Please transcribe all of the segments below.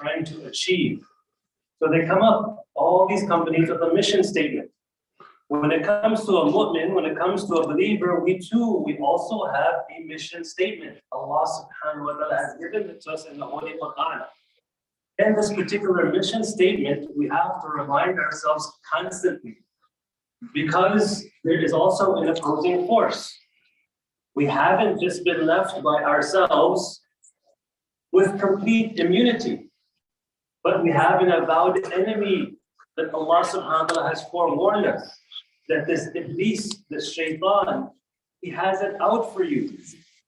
trying to achieve. So they come up, all these companies, with a mission statement. When it comes to a mu'min, when it comes to a believer, we also have a mission statement. Allah subhanahu wa ta'ala has given it to us in the Holy Quran. In this particular mission statement, we have to remind ourselves constantly, because there is also an opposing force. We haven't just been left by ourselves with complete immunity, but we have an avowed enemy that Allah subhanahu wa ta'ala has forewarned us, that this Iblis, this shaitan, he has it out for you.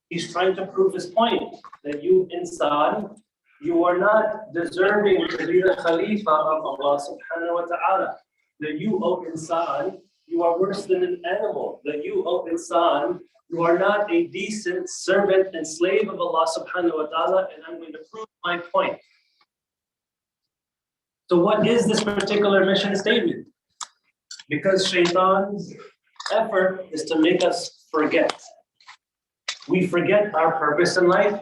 He's trying to prove his point, that you insan, you are not deserving to be the Khalifa of Allah subhanahu wa ta'ala. That you, O insan, you are worse than an animal. That you, O insan, you are not a decent servant and slave of Allah subhanahu wa ta'ala, and I'm going to prove my point. So what is this particular mission statement? Because shaitan's effort is to make us forget. We forget our purpose in life.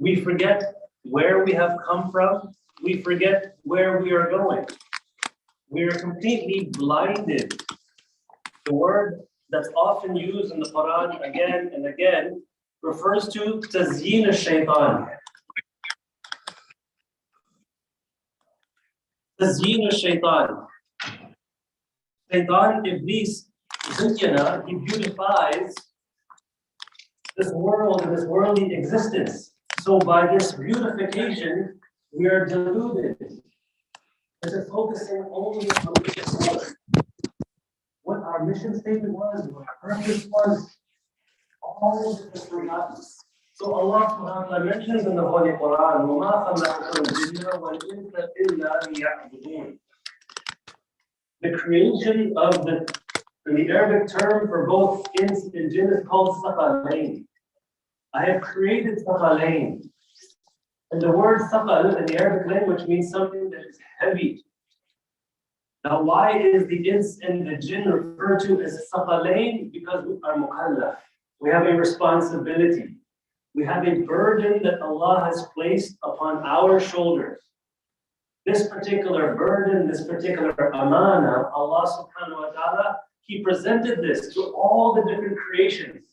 We forget where we have come from. We forget where we are going. We are completely blinded. The word that's often used in the Quran again and again refers to tazyin al-shaytan. Tazyin al-shaytan. Shaitan, Iblis, Ziyyana, he beautifies this world and this worldly existence. So by this beautification, we are deluded into focusing only on what our mission statement was, what our purpose was, all of it is forgotten. So Allah subhanahu wa ta'ala mentions in the Holy Quran, وَمَا خَلَقْتُ الْجِنَّ وَالْإِنسَ إِلَّا لِيَعْبُدُونَ. The creation of the Arabic term for both ins and jinn is called thaqalain. I have created thaqalain. And the word thaqal in the Arabic language means something that is heavy. Now, why is the ins and the jinn referred to as thaqalain? Because we are mukallaf. We have a responsibility. We have a burden that Allah has placed upon our shoulders. This particular burden, this particular amana, Allah subhanahu wa ta'ala, He presented this to all the different creations,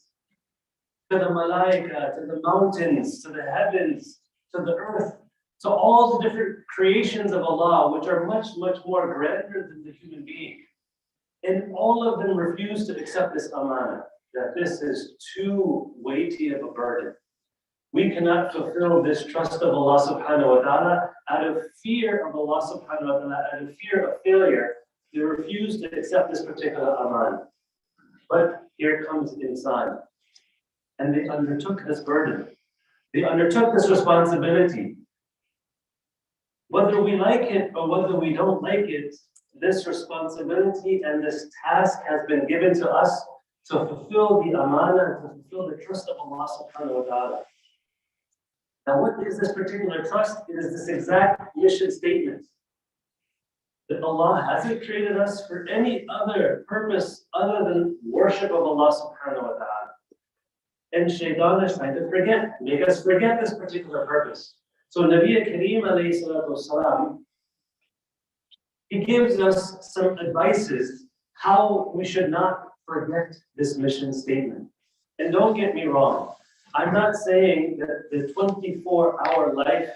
to the malaika, to the mountains, to the heavens, to the earth, to all the different creations of Allah, which are much, much more grander than the human being. And all of them refuse to accept this amana, that this is too weighty of a burden. We cannot fulfill this trust of Allah subhanahu wa ta'ala out of fear of Allah subhanahu wa ta'ala, out of fear of failure. They refuse to accept this particular aman. But here comes insan. And they undertook this burden. They undertook this responsibility. Whether we like it or whether we don't like it, this responsibility and this task has been given to us to fulfill the amana, to fulfill the trust of Allah subhanahu wa ta'ala. Now, what is this particular trust? It is this exact mission statement. That Allah hasn't created us for any other purpose other than worship of Allah subhanahu wa ta'ala. And shaitan is trying to make us forget this particular purpose. So Nabi Kareem alayhi salatu wasalam, he gives us some advices how we should not forget this mission statement. And don't get me wrong, I'm not saying that the 24-hour life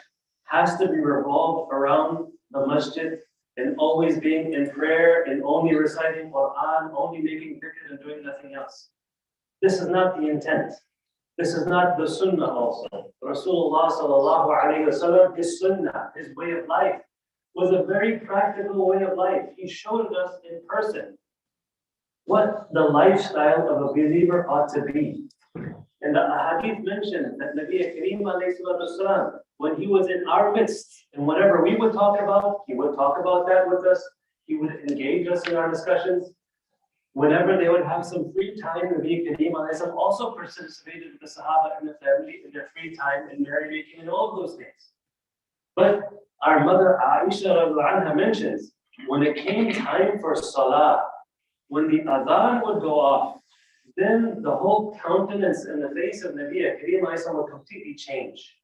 has to be revolved around the masjid and always being in prayer and only reciting Quran, only making dhikr and doing nothing else. This is not the intent. This is not the sunnah also. Rasulullah sallallahu alayhi wa sallam, his sunnah, his way of life, was a very practical way of life. He showed us in person what the lifestyle of a believer ought to be. And the hadith mentioned that Nabi Kareem alayhi salatu wasalam, when he was in our midst, and whatever we would talk about, he would talk about that with us. He would engage us in our discussions. Whenever they would have some free time, Nabi Kareem alayhi salam also participated with the Sahaba and the family in their free time in merrymaking and all of those things. But our mother Aisha radiallahu anha mentions, when it came time for salah, when the adhan would go off, then the whole countenance and the face of Nabi Kareem alayhi salam would completely change.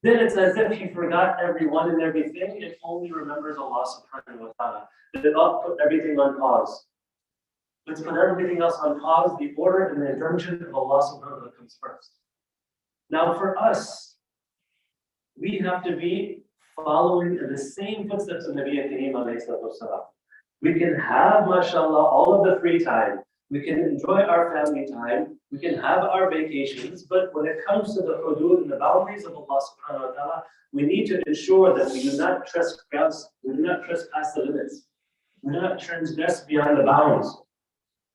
then it's as if he forgot everyone and everything, and only remembers Allah subhanahu wa ta'ala. Then I'll put everything on pause. Let's put everything else on pause. The order and the injunction of Allah subhanahu wa ta'ala comes first. Now for us, we have to be following in the same footsteps of Nabi Kareem alayhi salatu wasalam. We can have, mashallah, all of the free time. We can enjoy our family time. We can have our vacations. But when it comes to the hudud and the boundaries of Allah subhanahu wa ta'ala, we need to ensure that we do not trespass the limits. We do not transgress beyond the bounds.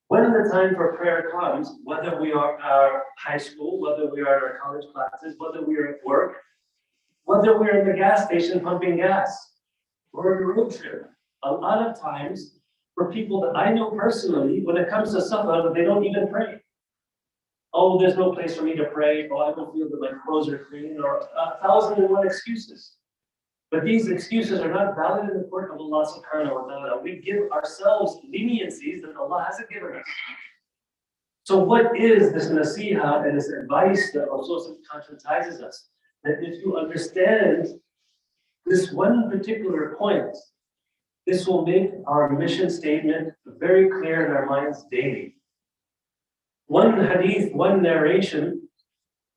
When the time for prayer comes, whether we are at our high school, whether we are at our college classes, whether we are at work, whether we're in the gas station pumping gas, or on a road trip, a lot of times, for people that I know personally, when it comes to safar, they don't even pray. Oh, there's no place for me to pray. Oh, I don't feel that my clothes are clean, or 1,001 excuses. But these excuses are not valid in the court of Allah subhanahu wa ta'ala. We give ourselves leniencies that Allah hasn't given us. So what is this nasiha and this advice that Rasul conscientizes us? That if you understand this one particular point, this will make our mission statement very clear in our minds daily. One hadith, one narration,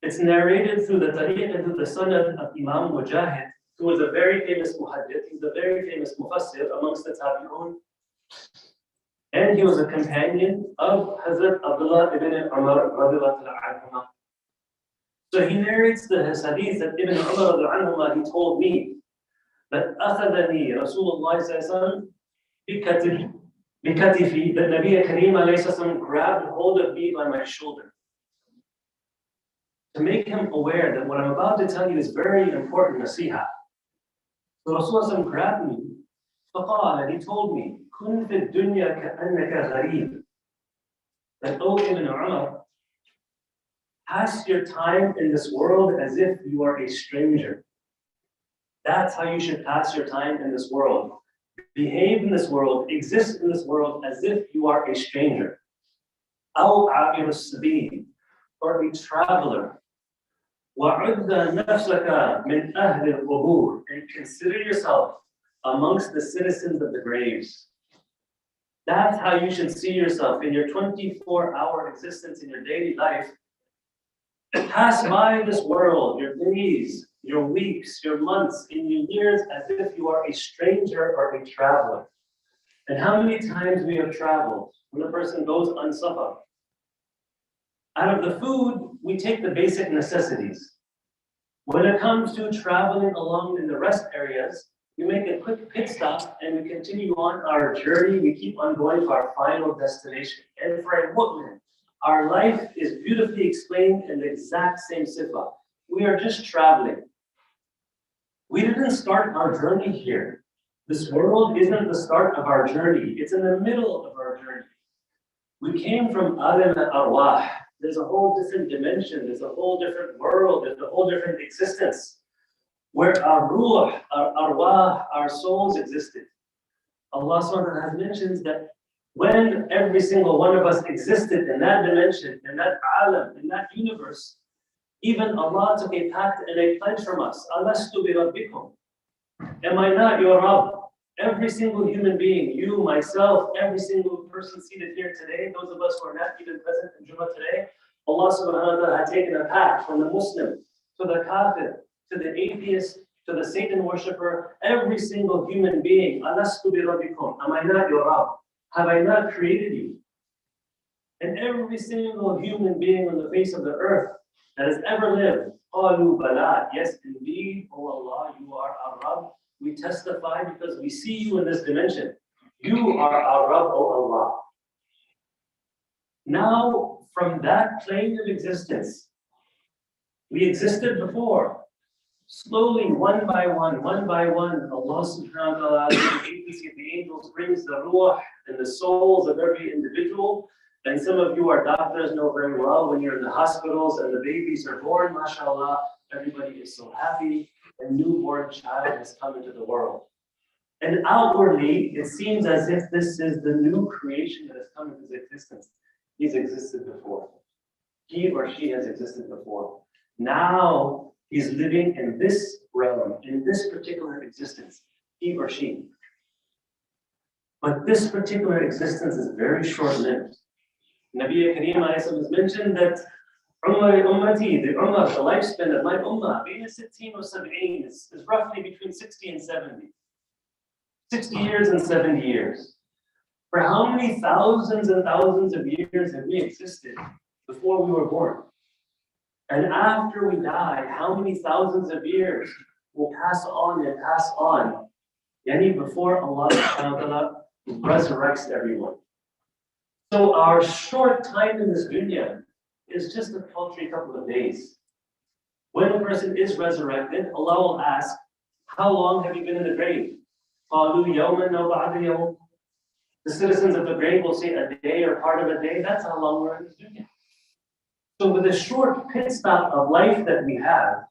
it's narrated through the tariq and through the sanad of Imam Mujahid, who was a very famous muhaddith. He's a very famous mufassir amongst the tabi'un. And he was a companion of Hazrat Abdullah ibn Umar radiallahu anhuma. So he narrates the hadith that Ibn Umar radiallahu anhuma, he told me that أخذني رسول الله صلى الله عليه وسلم بكتفي, that Nabi Kareem alayhi salam grabbed hold of me by my shoulder to make him aware that what I'm about to tell you is very important nasiha. So Rasulullah grabbed me, فقال, and he told me, كن في الدنيا كأنك غريب. That, O Ibn Umar, pass your time in this world as if you are a stranger. That's how you should pass your time in this world. Behave in this world, exist in this world as if you are a stranger. أو عابر السبيل, or a traveler. وعد نفسك من أهل القبور, and consider yourself amongst the citizens of the graves. That's how you should see yourself in your 24-hour existence in your daily life. Pass by this world, your days, your weeks, your months, and your years as if you are a stranger or a traveler. And how many times we have traveled when a person goes on safar? Out of the food, we take the basic necessities. When it comes to traveling along in the rest areas, we make a quick pit stop and we continue on our journey. We keep on going to our final destination. And for a mu'min, our life is beautifully explained in the exact same sifa. We are just traveling. We didn't start our journey here. This world isn't the start of our journey. It's in the middle of our journey. We came from alam al-arwah. There's a whole different dimension. There's a whole different world. There's a whole different existence where our ruh, our arwah, our souls existed. Allah subhanahu wa ta'ala mentions that when every single one of us existed in that dimension, in that alam, in that universe, even Allah took a pact and a pledge from us. Alastu bi rabbikum. Am I not your Rabb? Every single human being, you, myself, every single person seated here today, those of us who are not even present in Jumah today, Allah subhanahu wa ta'ala had taken a pact from the Muslim to the Kafir, to the atheist, to the Satan worshipper, every single human being. Alastu bi rabbikum. Am I not your Rabb? Have I not created you? And every single human being on the face of the earth that has ever lived, qalu bala, yes indeed, O Allah, you are our Rabb. We testify because we see you in this dimension. You are our Rabb, O Allah. Now, from that plane of existence, we existed before. Slowly, one by one, Allah subhanahu wa ta'ala, the agency of the angels brings the ruh and the souls of every individual. And some of you are doctors, know very well, when you're in the hospitals and the babies are born, mashallah, everybody is so happy. A newborn child has come into the world. And outwardly, it seems as if this is the new creation that has come into existence. He's existed before. He or she has existed before. Now, He's living in this realm, in this particular existence, he or she. But this particular existence is very short-lived. Nabi Kareem has mentioned that Ummati, the Ummah, the lifespan of my Ummah, between 16 or 17 is roughly between 60 and 70. 60 years and 70 years. For how many thousands and thousands of years have we existed before we were born? And after we die, how many thousands of years will pass on and pass on? Yani before Allah subhanahu wa ta'ala resurrects everyone. So our short time in this dunya is just a paltry couple of days. When a person is resurrected, Allah will ask, how long have you been in the grave? قَالُوا يَوْمًا أَوْ بَعْدَ يَوْمٍ. The citizens of the grave will say a day or part of a day. That's how long we're in this dunya. So with a short pit stop of life that we have,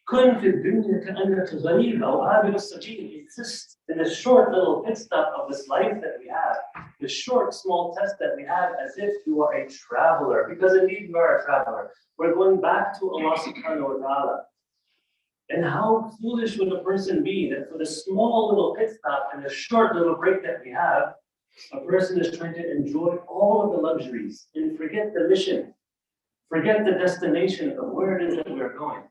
كن في الدنيا كأنك غريب أو عابر السبيل. Exist in the short little pit stop of this life that we have, the short small test that we have, as if you are a traveler, because indeed you are a traveler. We're going back to Allah subhanahu wa ta'ala. And how foolish would a person be that for the small little pit stop and the short little break that we have, a person is trying to enjoy all of the luxuries and forget the mission, forget the destination of where it is that we're going.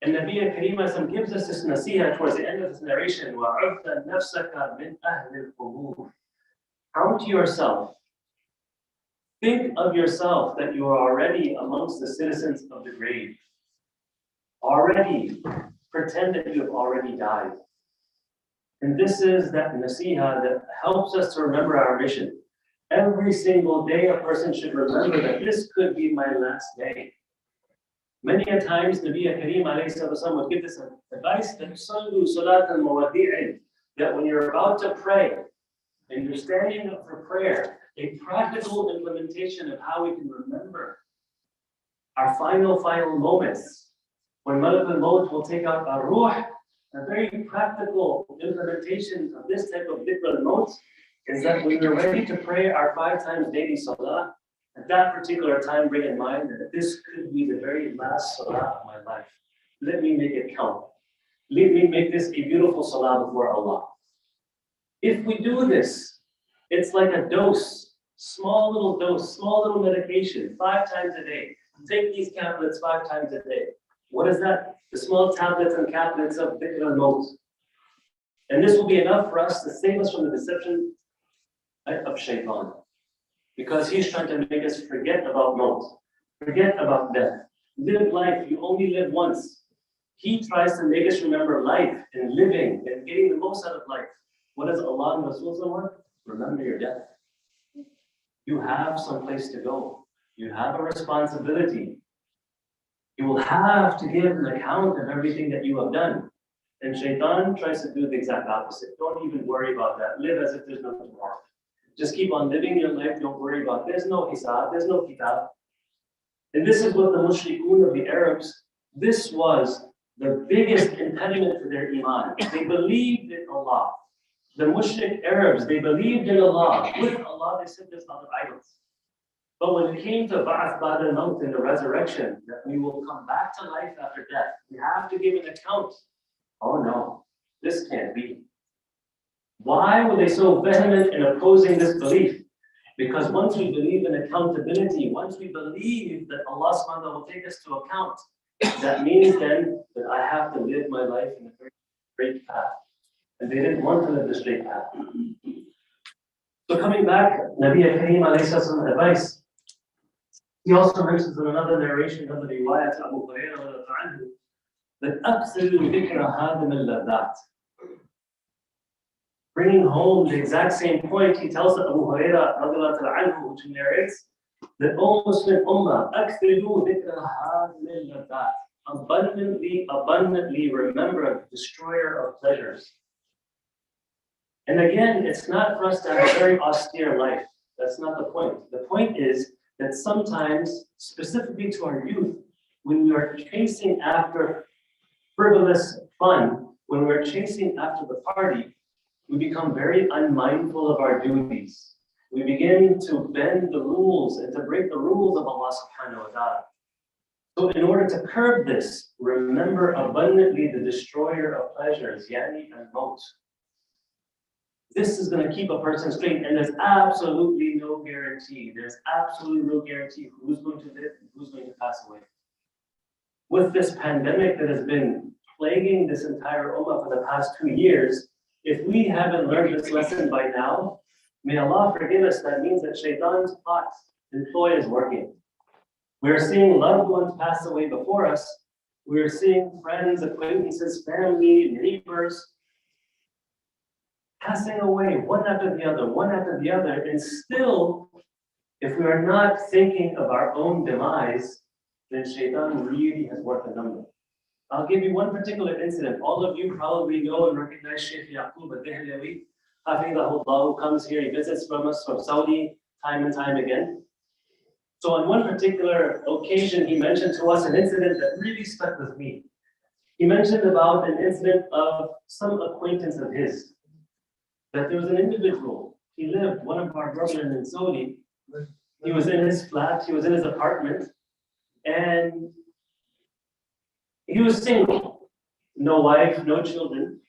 And Nabi Kareem gives us this nasiha towards the end of this narration, وَعُفْتَ نَفْسَكَ مِنْ أَهْلِ الْقُبُورِ. Count yourself. Think of yourself that you are already amongst the citizens of the grave. Already pretend that you have already died. And this is that nasiha that helps us to remember our mission. Every single day a person should remember that this could be my last day. Many a times Nabi Kareem would give this advice that sallu salat al-mawadi'in, that when you're about to pray and you're standing up for prayer, a practical implementation of how we can remember our final moments. When Malak al-Maut will take out our ruh, a very practical implementation of this type of dhikr al-maut is that when we're ready to pray our 5 times daily salah, at that particular time, bring in mind that this could be the very last salah of my life. Let me make it count. Let me make this a beautiful salah before Allah. If we do this, it's like a dose, small little medication, 5 times a day. Take these tablets 5 times a day. What is that? The small tablets and caplets of dhikr al-maut. And this will be enough for us to save us from the deception of shaitan. Because he's trying to make us forget about maut, forget about death. Live life, you only live once. He tries to make us remember life and living and getting the most out of life. What does Allah and Rasul want? Remember your death. You have some place to go. You have a responsibility. You will have to give an account of everything that you have done. And shaitan tries to do the exact opposite. Don't even worry about that. Live as if there's no tomorrow. Just keep on living your life, don't worry about it. There's no hisab, there's no kitab. And this is what the mushrikun of the Arabs, this was the biggest impediment to their iman. They believed in Allah. The mushrik Arabs, they believed in Allah. With Allah, they said there's other idols. But when it came to Ba'ath Ba'da al-Maut and the resurrection, that we will come back to life after death, we have to give an account. Oh no, this can't be. Why were they so vehement in opposing this belief? Because once we believe in accountability, once we believe that Allah subhanahu wa ta'ala will take us to account, that means then that I have to live my life in a very straight path. And they didn't want to live the straight path. So coming back, Nabi Kareem alayhi salam advice, he also mentions in another narration of the riwayat Abu Hurairah that أَكْثِرُ ذِكْرَ هَذِمِ اللَّذَّاتِ. Bringing home the exact same point, he tells Abu Hurairah radiallahu anhu, which narrates that O Muslim Ummah, أَكْثِرُ ذِكْرَ هَذِمِ اللَّذَّاتِ. Abundantly remember the destroyer of pleasures. And again, it's not for us to have a very austere life. That's not the point. The point is that sometimes, specifically to our youth, when we are chasing after frivolous fun, when we're chasing after the party, we become very unmindful of our duties. We begin to bend the rules and to break the rules of Allah subhanahu wa ta'ala. So in order to curb this, remember abundantly the destroyer of pleasures, yani al-maut. This is going to keep a person straight, and there's absolutely no guarantee. There's absolutely no guarantee who's going to live and who's going to pass away. With this pandemic that has been plaguing this entire ummah for the past 2 years, if we haven't learned this lesson by now, may Allah forgive us. That means that Shaitan's plot and ploy is working. We're seeing loved ones pass away before us. We're seeing friends, acquaintances, family, neighbors passing away one after the other, one after the other. And still, if we are not thinking of our own demise, then Shaitan really has worked a number. I'll give you one particular incident. All of you probably know and recognize Sheikh Yaqub al-Dahlawi, Hafidahullah, who comes here, he visits from us from Saudi time and time again. So on one particular occasion, he mentioned to us an incident that really stuck with me. He mentioned about an incident of some acquaintance of his, that there was an individual, he lived, one of our brothers in Saudi, he was in his flat, he was in his apartment, and he was single, no wife, no children.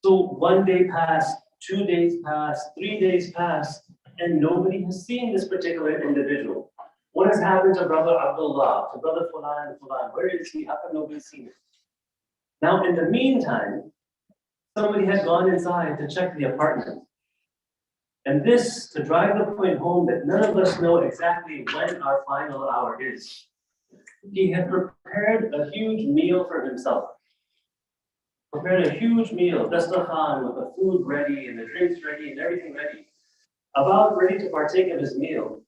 So 1 day passed, 2 days passed, 3 days passed, and nobody has seen this particular individual. What has happened to Brother Abdullah, to Brother Fulan and Fulan? Where is he? How come nobody's seen him? Now, in the meantime, somebody had gone inside to check the apartment. And this, to drive the point home that none of us know exactly when our final hour is. He had prepared a huge meal for himself. Prepared a huge meal, dastakhan, with the food ready and the drinks ready and everything ready. About ready to partake of his meal.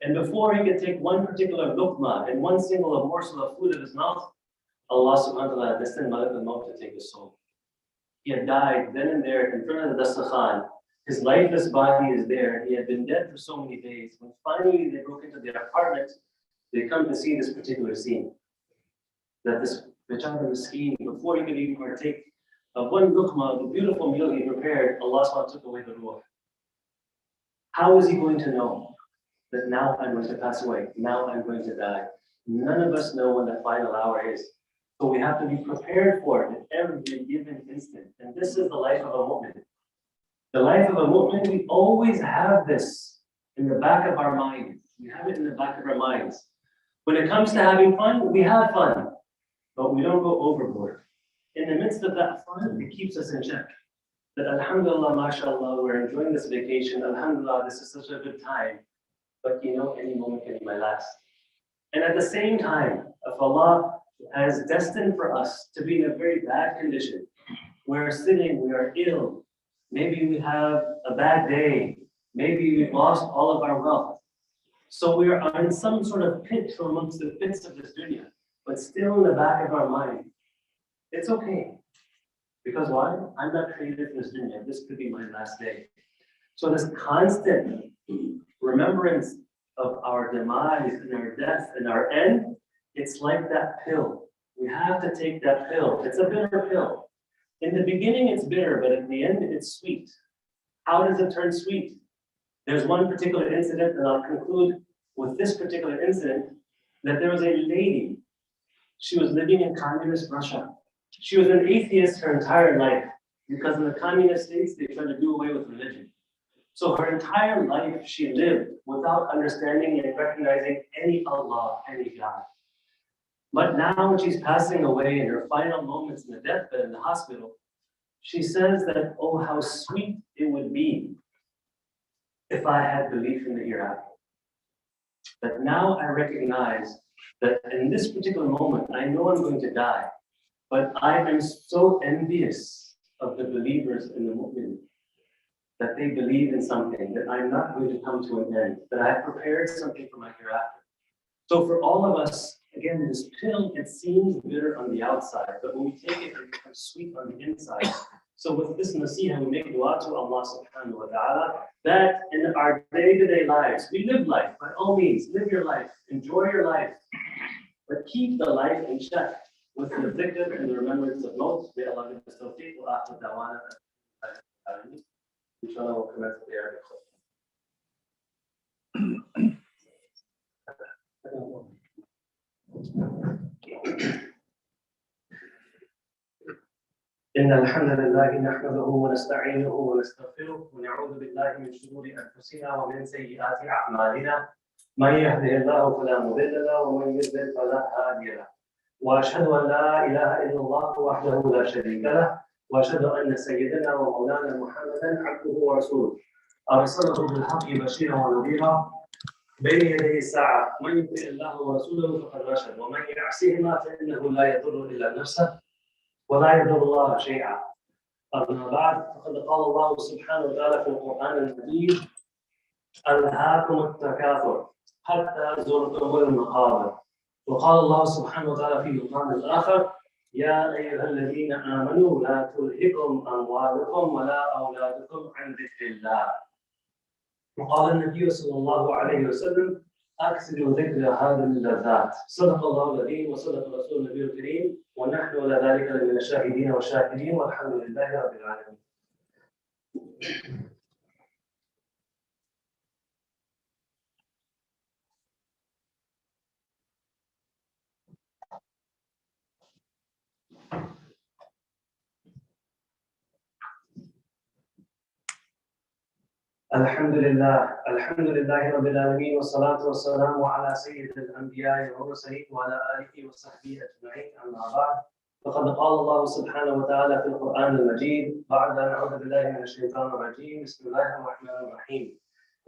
And before he could take one particular luqma and one single morsel of food of his mouth, Allah subhanahu wa ta'ala destined Malik al-Maut to take his soul. He had died then and there in front of the dastakhan. His lifeless body is there. He had been dead for so many days. When finally they broke into their apartment, they come to see this particular scene. That this Bichara Miskeen, before he could even partake of one luqma, the beautiful meal he prepared, Allah subhanahu wa ta'ala took away the ruh. How is he going to know that now I'm going to pass away, now I'm going to die? None of us know when that final hour is. So we have to be prepared for it at every given instant. And this is the life of a mu'min. The life of a mu'min, we always have this in the back of our minds. We have it in the back of our minds. When it comes to having fun, we have fun, but we don't go overboard. In the midst of that fun, it keeps us in check. That alhamdulillah, mashallah, we're enjoying this vacation. Alhamdulillah, this is such a good time. But you know, any moment can be my last. And at the same time, if Allah has destined for us to be in a very bad condition, we're sitting, we are ill, maybe we have a bad day, maybe we've lost all of our wealth. So we are in some sort of pit from amongst the pits of this dunya, but still in the back of our mind, it's okay. Because why? I'm not created for this dunya. This could be my last day. So this constant remembrance of our demise and our death and our end, it's like that pill. We have to take that pill. It's a bitter pill. In the beginning, it's bitter, but at the end, it's sweet. How does it turn sweet? There's one particular incident, and I'll conclude with this particular incident, that there was a lady. She was living in communist Russia. She was an atheist her entire life because in the communist states, they tried to do away with religion. So her entire life, she lived without understanding and recognizing any Allah, any God. But now when she's passing away in her final moments in the deathbed in the hospital, she says that, oh, how sweet it would be if I had belief in the hereafter. But now I recognize that in this particular moment, I know I'm going to die, but I am so envious of the believers in the mu'min that they believe in something, that I'm not going to come to an end, that I've prepared something for my hereafter. So for all of us, again, this pill, it seems bitter on the outside, but when we take it, it becomes sweet on the inside. So with this nasiha, we make dua to Allah subhanahu wa ta'ala, that in our day-to-day lives, we live life, by all means, live your life, enjoy your life, but keep the life in check with the dhikr and the remembrance of maut. May Allah give us tawfiq wa akhir dawana. Inshallah, we'll commence with the Arabic question. إن الحمد لله نحمده ونستعينه ونستغفره ونعوذ بالله من شرور أنفسنا ومن سيئات أعمالنا. من يهده الله فلا مضل له ومن يضلل فلا هادي له. وأشهد أن لا إله إلا الله وحده لا شريك له، وأشهد أن سيدنا ومولانا محمدا عبده ورسوله أرسله بالحق بشيرا ونذيرا بين يدي الساعة. من يطع الله ورسوله فقد رشد، ومن يعصهما فإنه لا يضر إلا نفسه ولا يضر الله شيئا. أما بعد، فقد قال الله سبحانه وتعالى في القرآن المجيد: ألهاكم التكاثر حتى زرتم المقابر. وقال الله سبحانه وتعالى في المقام الآخر: يا أيها الذين آمنوا لا تلهكم أموالكم ولا أولادكم عن ذكر الله. وقال النبي صلى الله عليه وسلم: أكثروا ذكر هذه اللذات. صدق الله العظيم وصدق رسول النبي الكريم، ونحن على ذلك من الشاهدين والشاكرين، والحمد لله رب العالمين. الحمد لله رب العالمين، والصلاة والسلام على سيد الأنبياء والمرسلين وعلى آله وصحبه أجمعين. أما بعد، فقد قال الله سبحانه وتعالى في القرآن المجيد بعد أن أعوذ بالله من الشيطان الرجيم: بسم الله الرحمن الرحيم.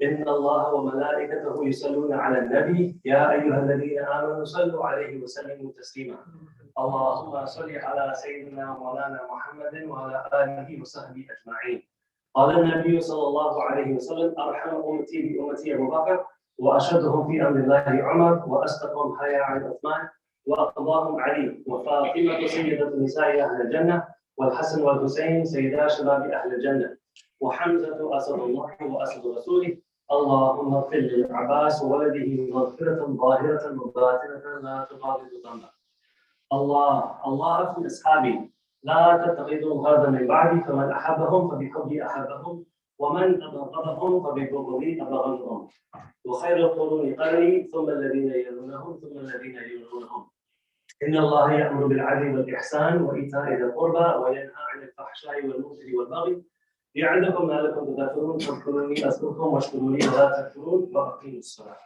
إن الله وملائكته يصلون على النبي يا أيها الذين آمنوا صلوا عليه وسلموا تسليما. اللهم صل على سيدنا ومولانا محمد وعلى آله وصحبه أجمعين. قال النبي صلى الله عليه وسلم: أرحم أمتي بأمتي أبو بكر، وأشهدهم في أمر الله عمر، وأصدقهم حياء عن عثمان، وأقضاهم علي، وفاطمة سيدة نساء أهل الجنة، والحسن والحسين سيدا شباب أهل الجنة، وحمزة أسد الله وأسد رسوله. اللهم اغفر للعباس وولده مغفرة ظاهرة وباطنة لا تغادر ذنبا. الله في أصحابي لا تتخذوا غرضا من بعدي، فمن أحبهم فبحبي أحبهم، ومن أبغضهم فببغضي أبغضهم. وخير القرون قرني، ثم الذين يلونهم ثم الذين يلونهم. إن الله يأمر بالعدل والإحسان وإيتاء ذي القربى وينهى عن الفحشاء والمنكر والبغي يعظكم لعلكم تذكرون. فاذكروني أذكركم واشكروا لي ولا تكفرون، وأقيموا الصلاة.